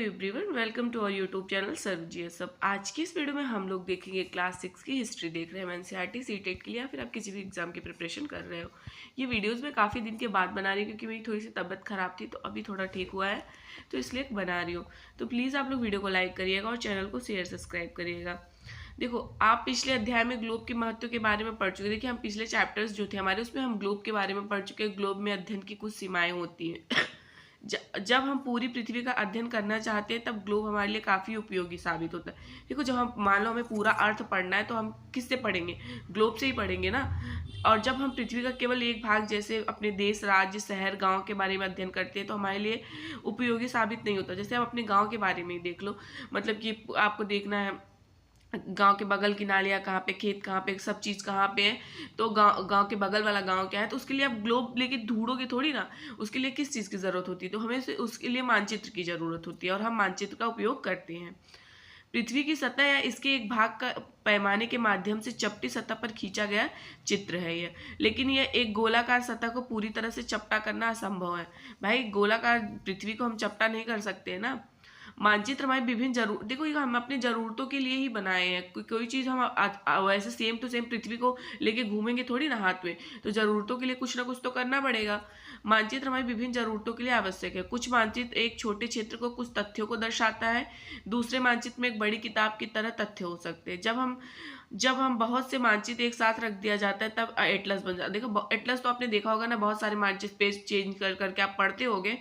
Everyone, welcome to our YouTube channel serve GSF. आज की इस वीडियो में हम लोग देखेंगे क्लास 6 की हिस्ट्री देख रहे हैं। एनसीईआरटी सीटेट के लिए या फिर आप किसी भी एग्जाम की प्रिपरेशन कर रहे हो। ये वीडियोस मैं काफ़ी दिन के बाद बना रही हूँ क्योंकि मेरी थोड़ी सी तबीयत खराब थी, तो अभी थोड़ा ठीक हुआ है, तो इसलिए बना रही हूँ। तो प्लीज़ आप लोग वीडियो को लाइक करिएगा और चैनल को शेयर सब्सक्राइब करिएगा। देखो, आप पिछले अध्याय में ग्लोब के महत्व के बारे में पढ़ चुके। देखिए, हम पिछले चैप्टर्स जो थे हमारे, उसमें हम ग्लोब के बारे में पढ़ चुके। ग्लोब में अध्ययन की कुछ सीमाएं होती हैं। जब हम पूरी पृथ्वी का अध्ययन करना चाहते हैं तब ग्लोब हमारे लिए काफ़ी उपयोगी साबित होता है। देखो, जब हम मान लो हमें पूरा अर्थ पढ़ना है तो हम किससे पढ़ेंगे? ग्लोब से ही पढ़ेंगे ना। और जब हम पृथ्वी का केवल एक भाग जैसे अपने देश, राज्य, शहर, गांव के बारे में अध्ययन करते हैं तो हमारे लिए उपयोगी साबित नहीं होता। जैसे आप अपने गांव के बारे में ही देख लो, मतलब कि आपको देखना है गांव के बगल की नालियाँ कहाँ पे, खेत कहाँ पे, सब चीज़ कहाँ पे है, तो गांव के बगल वाला गांव क्या है, तो उसके लिए आप ग्लोब लेके ढूंढोगे थोड़ी ना। उसके लिए किस चीज़ की ज़रूरत होती है? तो हमें उसके लिए मानचित्र की ज़रूरत होती है और हम मानचित्र का उपयोग करते हैं। पृथ्वी की सतह या इसके एक भाग का पैमाने के माध्यम से चपटी सतह पर खींचा गया चित्र है यह, लेकिन यह एक गोलाकार सतह को पूरी तरह से चपटा करना असंभव है। भाई, गोलाकार पृथ्वी को हम चपटा नहीं कर सकते है ना। मानचित्र हमारी विभिन्न देखो, ये हम अपनी जरूरतों के लिए ही बनाए हैं। कोई चीज़ हम वैसे सेम टू सेम पृथ्वी को लेके घूमेंगे थोड़ी ना हाथ में, तो जरूरतों के लिए कुछ ना कुछ तो करना पड़ेगा। मानचित्र हमारी विभिन्न जरूरतों के लिए आवश्यक है। कुछ मानचित्र एक छोटे क्षेत्र को कुछ तथ्यों को दर्शाता है, दूसरे मानचित्र में एक बड़ी किताब की तरह तथ्य हो सकते हैं। जब हम बहुत से मानचित्र एक साथ रख दिया जाता है तब एटलस बन जाता है। देखो, एटलस तो आपने देखा होगा ना, बहुत सारे मानचित्र पेज चेंज कर करके आप पढ़ते होगे।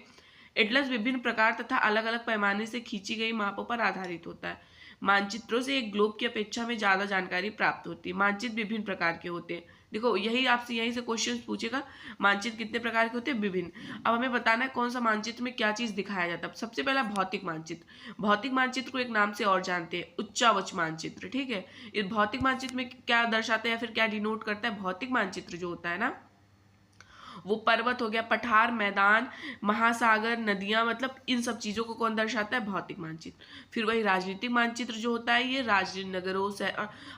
एटलस विभिन्न प्रकार तथा अलग अलग पैमाने से खींची गई मापों पर आधारित होता है। मानचित्रों से एक ग्लोब की अपेक्षा में ज़्यादा जानकारी प्राप्त होती है। मानचित्र विभिन्न प्रकार के होते हैं। देखो, यहीं से क्वेश्चन पूछेगा, मानचित्र कितने प्रकार के होते हैं? विभिन्न। अब हमें बताना है कौन सा मानचित्र में क्या चीज़ दिखाया जाता है। सबसे पहला भौतिक मानचित्र। भौतिक मानचित्र को एक नाम से और जानते हैं, उच्चावच मानचित्र। ठीक है, इस भौतिक मानचित्र में क्या दर्शाता है या फिर क्या डिनोट करता है? भौतिक मानचित्र जो होता है ना, वो पर्वत हो गया, पठार, मैदान, महासागर, नदियां, मतलब इन सब चीज़ों को कौन दर्शाता है? भौतिक मानचित्र। फिर वही राजनीतिक मानचित्र जो होता है, ये राज्य, नगरों से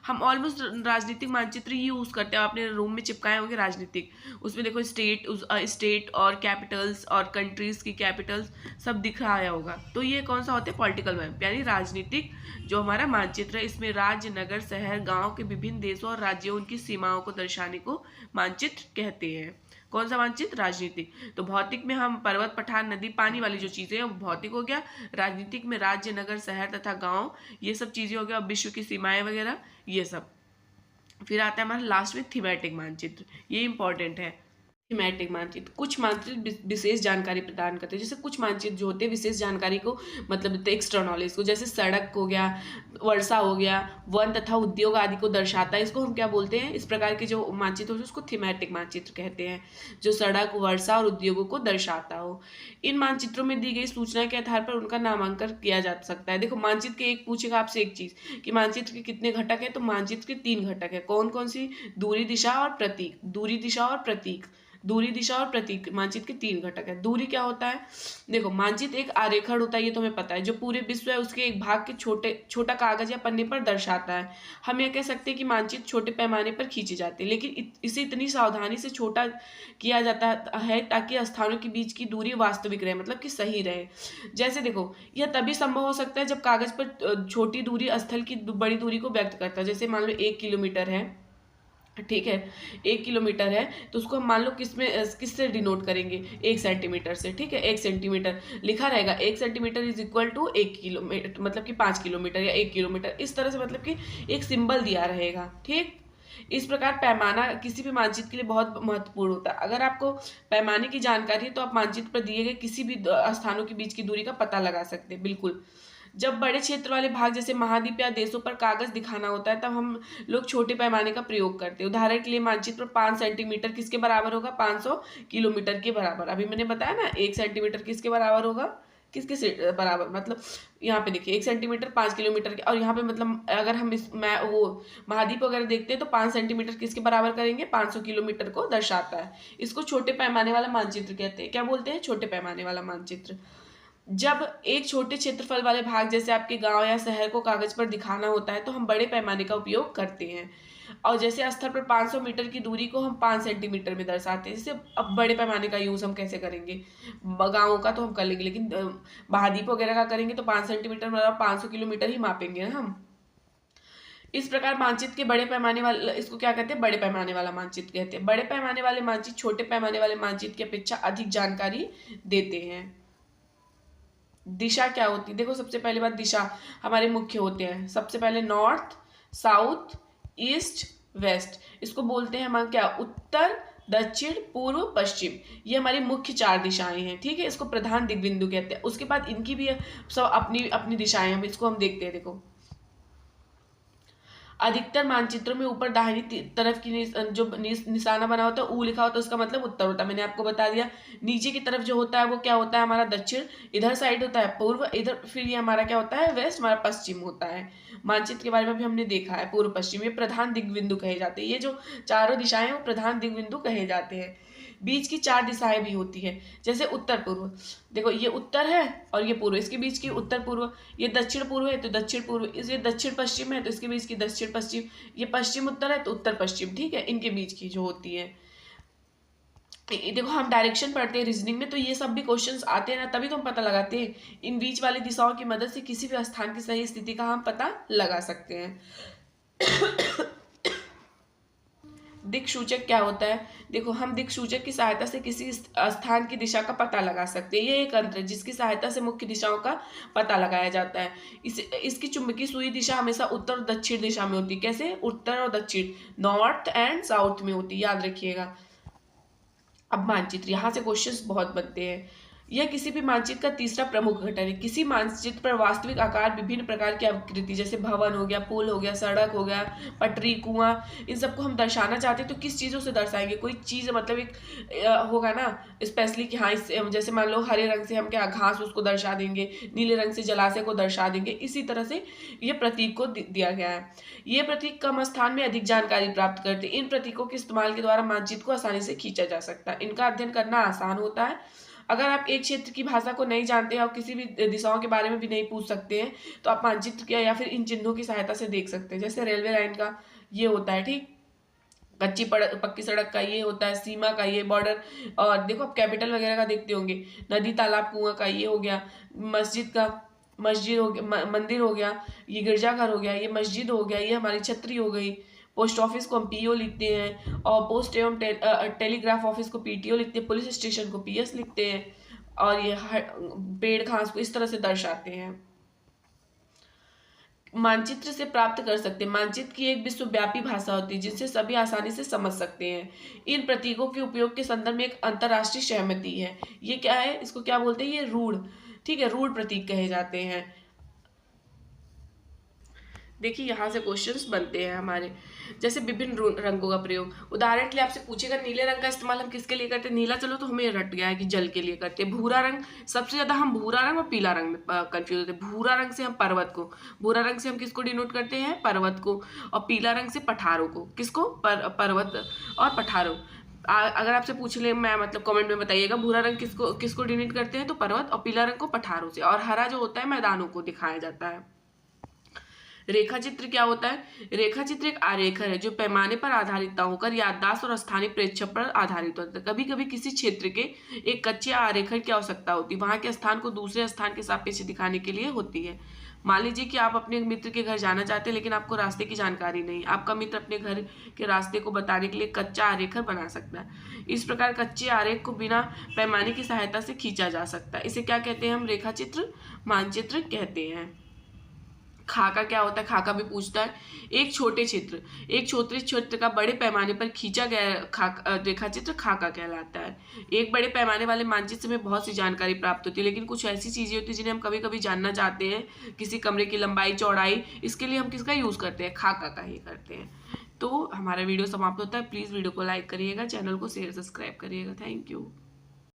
हम ऑलमोस्ट राजनीतिक मानचित्र ही यूज़ करते हैं। अपने रूम में चिपकाए होंगे राजनीतिक, उसमें देखो स्टेट और कैपिटल्स और कंट्रीज की कैपिटल्स सब दिखाया होगा। तो ये कौन सा होता है? पॉलिटिकल मैप, यानी राजनीतिक जो हमारा मानचित्र है। इसमें राज्य, नगर, शहर, गाँव के विभिन्न देशों और राज्यों, उनकी सीमाओं को दर्शाने को मानचित्र कहते हैं। कौन सा मानचित्र? राजनीतिक। तो भौतिक में हम पर्वत, पठार, नदी, पानी वाली जो चीजें हैं वो भौतिक हो गया। राजनीतिक में राज्य, नगर, शहर तथा गांव, ये सब चीजें हो गया। और विश्व की सीमाएं वगैरह, ये सब। फिर आता है हमारा लास्ट में थीमेटिक मानचित्र। ये इंपॉर्टेंट है। थीमेटिक मानचित्र, कुछ मानचित्र विशेष जानकारी प्रदान करते हैं। जैसे कुछ मानचित्र जो होते हैं विशेष जानकारी को मतलब देते हैं, एक्स्ट्रा नॉलेज को। जैसे सड़क हो गया, वर्षा हो गया, वन तथा उद्योग आदि को दर्शाता है। इसको हम क्या बोलते हैं? इस प्रकार के जो मानचित्र होते हैं उसको थीमेटिक मानचित्र कहते हैं, जो सड़क, वर्षा और उद्योगों को दर्शाता हो। इन मानचित्रों में दी गई सूचना के आधार पर उनका नामांकन किया जा सकता है। देखो, मानचित्र के एक पूछेगा आपसे एक चीज कि मानचित्र के कितने घटक है, तो मानचित्र के 3 घटक है। कौन कौन सी? दूरी, दिशा और प्रतीक। दूरी, दिशा और प्रतीक। दूरी, दिशा और प्रतीक मानचित्र के 3 घटक है। दूरी क्या होता है? देखो, मानचित्र एक आरेखण होता है, ये तो हमें पता है, जो पूरे विश्व है उसके एक भाग के छोटा कागज या पन्ने पर दर्शाता है। हम ये कह सकते हैं कि मानचित्र छोटे पैमाने पर खींचे जाते हैं, लेकिन इसे इतनी सावधानी से छोटा किया जाता है ताकि स्थानों के बीच की दूरी वास्तविक रहे, मतलब कि सही रहे। जैसे देखो, यह तभी संभव हो सकता है जब कागज पर छोटी दूरी स्थल की बड़ी दूरी को व्यक्त करता है। जैसे मान लो 1 किलोमीटर है, ठीक है, 1 किलोमीटर है, तो उसको हम मान लो किससे डिनोट करेंगे? 1 सेंटीमीटर से। ठीक है, 1 सेंटीमीटर लिखा रहेगा, 1 centimetre is equal to 1 kilometre, मतलब कि 5 किलोमीटर या 1 किलोमीटर, इस तरह से, मतलब कि एक सिंबल दिया रहेगा। ठीक, इस प्रकार पैमाना किसी भी मानचित्र के लिए बहुत महत्वपूर्ण होता है। अगर आपको पैमाने की जानकारी है तो आप मानचित्र पर दिए गए किसी भी स्थानों के बीच की दूरी का पता लगा सकते हैं। बिल्कुल। जब बड़े क्षेत्र वाले भाग जैसे महाद्वीप या देशों पर कागज दिखाना होता है तब हम लोग छोटे पैमाने का प्रयोग करते हैं। उदाहरण के लिए मानचित्र पर 5 सेंटीमीटर किसके बराबर होगा? 500 किलोमीटर के बराबर। अभी मैंने बताया ना, 1 सेंटीमीटर किसके बराबर होगा? किसके से बराबर? मतलब यहाँ पे देखिए 1 सेंटीमीटर 5 किलोमीटर के, और यहाँ पे मतलब अगर हम वो महाद्वीप वगैरह देखते हैं तो 5 सेंटीमीटर किसके बराबर करेंगे? 500 किलोमीटर को दर्शाता है। इसको छोटे पैमाने वाला मानचित्र कहते हैं। क्या बोलते हैं? छोटे पैमाने वाला मानचित्र। जब एक छोटे क्षेत्रफल वाले भाग जैसे आपके गांव या शहर को कागज पर दिखाना होता है तो हम बड़े पैमाने का उपयोग करते हैं। और जैसे स्थल पर 500 मीटर की दूरी को हम 5 सेंटीमीटर में दर्शाते हैं। जैसे अब बड़े पैमाने का यूज हम कैसे करेंगे, गाँव का तो हम कर लेंगे, लेकिन महाद्वीप वगैरह का करेंगे तो 5 सेंटीमीटर मतलब 500 किलोमीटर ही मापेंगे ना हम। इस प्रकार मानचित्र के बड़े पैमाने वाला, इसको क्या कहते हैं, बड़े पैमाने वाला मानचित्र कहते हैं। बड़े पैमाने वाले मानचित्र छोटे पैमाने वाले मानचित्र की अपेक्षा अधिक जानकारी देते हैं। दिशा क्या होती है, देखो सबसे पहली बात, दिशा हमारे मुख्य होते हैं। सबसे पहले नॉर्थ, साउथ, ईस्ट, वेस्ट, इसको बोलते हैं हम क्या, उत्तर, दक्षिण, पूर्व, पश्चिम। ये हमारी मुख्य 4 दिशाएं हैं, ठीक है। इसको प्रधान दिग्बिंदु कहते हैं। उसके बाद इनकी भी सब अपनी अपनी दिशाएं हैं, इसको हम देखते हैं। देखो अधिकतर मानचित्रों में ऊपर दाहिनी तरफ की जो निशाना बना होता है ऊ लिखा होता है, उसका मतलब उत्तर होता है, मैंने आपको बता दिया। नीचे की तरफ जो होता है वो क्या होता है, हमारा दक्षिण, इधर साइड होता है पूर्व, इधर फिर ये हमारा क्या होता है, वेस्ट, हमारा पश्चिम होता है। मानचित्र के बारे में भी हमने देखा है, पूर्व पश्चिम, ये प्रधान दिग्बिंदु कहे जाते हैं। ये जो चारों दिशाएं हैं वो प्रधान दिग्बिंदु कहे जाते हैं। बीच की 4 दिशाएं भी होती है, जैसे उत्तर पूर्व, देखो ये उत्तर है और ये पूर्व, इसके बीच की उत्तर पूर्व। ये दक्षिण पूर्व है तो दक्षिण पूर्व, इस ये दक्षिण पश्चिम है तो इसके बीच की दक्षिण पश्चिम। ये पश्चिम उत्तर है तो उत्तर पश्चिम, ठीक है। इनके बीच की जो होती है, देखो हम डायरेक्शन पढ़ते हैं रीजनिंग में, तो ये सब भी क्वेश्चंस आते हैं ना, तभी तो हम पता लगाते हैं। इन बीच वाली दिशाओं की मदद से किसी भी स्थान की सही स्थिति का हम पता लगा सकते हैं। दिक्सूचक क्या होता है, देखो हम दिक्सूचक की सहायता से किसी स्थान की दिशा का पता लगा सकते हैं। ये एक यंत्र है जिसकी सहायता से मुख्य दिशाओं का पता लगाया जाता है। इसकी चुंबकीय सुई दिशा हमेशा उत्तर और दक्षिण दिशा में होती है। कैसे, उत्तर और दक्षिण, नॉर्थ एंड साउथ में होती है, याद रखिएगा। अब मानचित्र, यहाँ से क्वेश्चंस बहुत बनते हैं। यह किसी भी मानचित्र का तीसरा प्रमुख घटक है। किसी मानचित्र पर वास्तविक आकार, विभिन्न प्रकार की आकृति, जैसे भवन हो गया, पुल हो गया, सड़क हो गया, पटरी, कुआं, इन सबको हम दर्शाना चाहते हैं तो किस चीज़ों से दर्शाएंगे, कोई चीज़ मतलब एक होगा ना स्पेशली कि हाँ, जैसे मान लो हरे रंग से हम क्या घास उसको दर्शा देंगे, नीले रंग से जलाशय को दर्शा देंगे। इसी तरह से ये प्रतीक को दिया गया है। ये प्रतीक कम स्थान में अधिक जानकारी प्राप्त करते हैं। इन प्रतीकों के इस्तेमाल के द्वारा मानचित्र को आसानी से खींचा जा सकता है। इनका अध्ययन करना आसान होता है। अगर आप एक क्षेत्र की भाषा को नहीं जानते हैं और किसी भी दिशाओं के बारे में भी नहीं पूछ सकते हैं तो आप मानचित्र या फिर इन चिन्हों की सहायता से देख सकते हैं। जैसे रेलवे लाइन का ये होता है, ठीक, कच्ची पक्की सड़क का ये होता है, सीमा का ये बॉर्डर, और देखो आप कैपिटल वगैरह का देखते होंगे, नदी, तालाब, कुआं का ये हो गया, मस्जिद हो गया, मंदिर हो गया, ये गिरजाघर हो गया, ये मस्जिद हो गया, ये हमारी छतरी हो गई। पोस्ट ऑफिस को हम पीओ लिखते हैं और पोस्ट एवं टेलीग्राफ ऑफिस को पीटीओ लिखते हैं, पुलिस स्टेशन को पीएस लिखते हैं, और ये पेड़ घास को इस तरह से दर्शाते हैं। मानचित्र से प्राप्त कर सकते हैं। मानचित्र की एक विश्वव्यापी भाषा होती है जिनसे सभी आसानी से समझ सकते हैं। इन प्रतीकों के उपयोग के संदर्भ में एक अंतर्राष्ट्रीय सहमति है। ये क्या है, इसको क्या बोलते हैं, ये रूढ़, ठीक है, रूढ़ प्रतीक कहे जाते हैं। देखिए यहाँ से क्वेश्चंस बनते हैं हमारे, जैसे विभिन्न रंगों का प्रयोग। उदाहरण के लिए आपसे पूछेगा नीले रंग का इस्तेमाल हम किसके लिए करते हैं, नीला चलो तो हमें रट गया है कि जल के लिए करते हैं। भूरा रंग, सबसे ज्यादा हम भूरा रंग और पीला रंग में कंफ्यूज होते हैं। भूरा रंग से हम पर्वत को, भूरा रंग से हम किसको डिनोट करते हैं, पर्वत को, और पीला रंग से पठारों को, किसको, पर्वत और पठारों। अगर आपसे पूछ ले, मैं मतलब कमेंट में बताइएगा भूरा रंग किसको किसको डिनोट करते हैं, तो पर्वत, और पीला रंग को पठारों से, और हरा जो होता है मैदानों को दिखाया जाता है। रेखा चित्र क्या होता है, रेखा चित्र एक आरेखन है जो पैमाने पर आधारित न होकर याददाश्त और स्थानीय प्रेक्षण पर आधारित होता है। कभी कभी किसी क्षेत्र के एक कच्चे आरेखन की आवश्यकता होती है, वहां के स्थान को दूसरे स्थान के सापेक्ष दिखाने के लिए होती है। मान लीजिए कि आप अपने मित्र के घर जाना चाहते हैं लेकिन आपको रास्ते की जानकारी नहीं, आपका मित्र अपने घर के रास्ते को बताने के लिए कच्चा आरेखन बना सकता है। इस प्रकार कच्चे आरेख को बिना पैमाने की सहायता से खींचा जा सकता है। इसे क्या कहते हैं, हम रेखा चित्र, मानचित्र कहते हैं। खाका क्या होता है, खाका भी पूछता है। एक छोटे क्षेत्र का बड़े पैमाने पर खींचा गया रेखा चित्र खाका कहलाता है। एक बड़े पैमाने वाले मानचित्र में बहुत सी जानकारी प्राप्त होती है, लेकिन कुछ ऐसी चीजें होती है जिन्हें हम कभी कभी जानना चाहते हैं, किसी कमरे की लंबाई चौड़ाई, इसके लिए हम किसका यूज करते हैं, खाका का ही करते हैं। तो हमारा वीडियो समाप्त होता है। प्लीज वीडियो को लाइक करिएगा, चैनल को शेयर सब्सक्राइब करिएगा। Thank you.